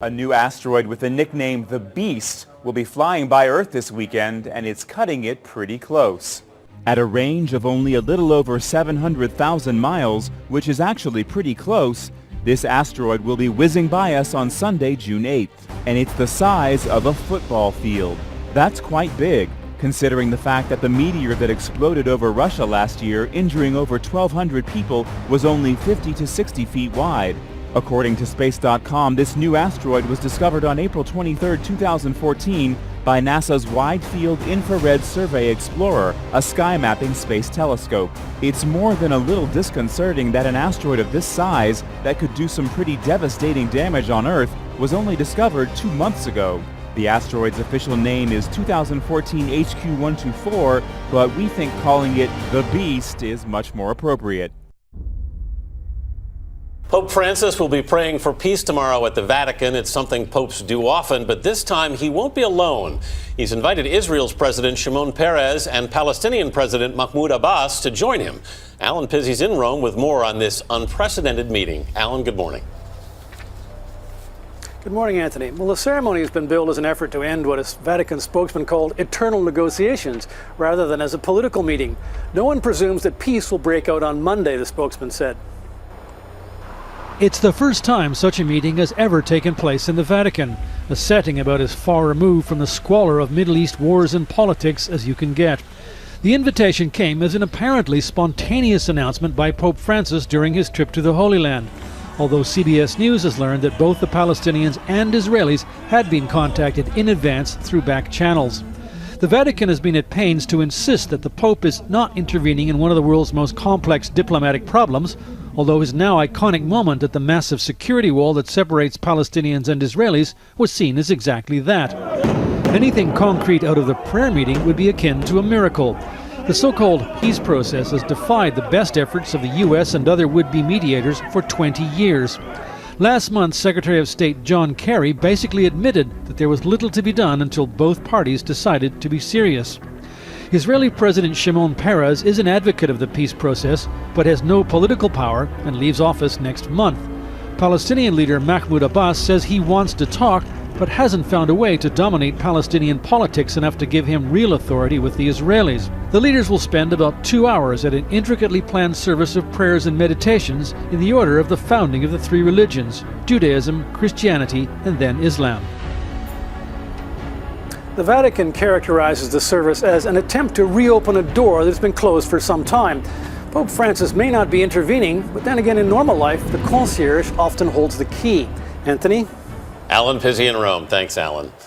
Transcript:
A new asteroid with the nickname the Beast will be flying by Earth this weekend, and it's cutting it pretty close. At a range of only a little over 700,000 miles, which is actually pretty close, this asteroid will be whizzing by us on Sunday, June 8th, and it's the size of a football field. That's quite big, considering the fact that the meteor that exploded over Russia last year, injuring over 1,200 people, was only 50 to 60 feet wide. According to Space.com, this new asteroid was discovered on April 23, 2014 by NASA's Wide Field Infrared Survey Explorer, a sky-mapping space telescope. It's more than a little disconcerting that an asteroid of this size that could do some pretty devastating damage on Earth was only discovered 2 months ago. The asteroid's official name is 2014 HQ124, but we think calling it the Beast is much more appropriate. Pope Francis will be praying for peace tomorrow at the Vatican. It's something popes do often, but this time he won't be alone. He's invited Israel's President Shimon Peres and Palestinian President Mahmoud Abbas to join him. Alan Pizzi's in Rome with more on this unprecedented meeting. Alan, good morning. Good morning, Anthony. Well, the ceremony has been billed as an effort to end what a Vatican spokesman called eternal negotiations, rather than as a political meeting. No one presumes that peace will break out on Monday, the spokesman said. It's the first time such a meeting has ever taken place in the Vatican, a setting about as far removed from the squalor of Middle East wars and politics as you can get. The invitation came as an apparently spontaneous announcement by Pope Francis during his trip to the Holy Land, although CBS News has learned that both the Palestinians and Israelis had been contacted in advance through back channels. The Vatican has been at pains to insist that the Pope is not intervening in one of the world's most complex diplomatic problems, although his now iconic moment at the massive security wall that separates Palestinians and Israelis was seen as exactly that. Anything concrete out of the prayer meeting would be akin to a miracle. The so-called peace process has defied the best efforts of the U.S. and other would-be mediators for 20 years. Last month, Secretary of State John Kerry basically admitted that there was little to be done until both parties decided to be serious. Israeli President Shimon Peres is an advocate of the peace process, but has no political power and leaves office next month. Palestinian leader Mahmoud Abbas says he wants to talk, but hasn't found a way to dominate Palestinian politics enough to give him real authority with the Israelis. The leaders will spend about 2 hours at an intricately planned service of prayers and meditations in the order of the founding of the three religions, Judaism, Christianity, and then Islam. The Vatican characterizes the service as an attempt to reopen a door that's been closed for some time. Pope Francis may not be intervening, but then again in normal life, the concierge often holds the key. Anthony? Alan Pizzi in Rome. Thanks, Alan.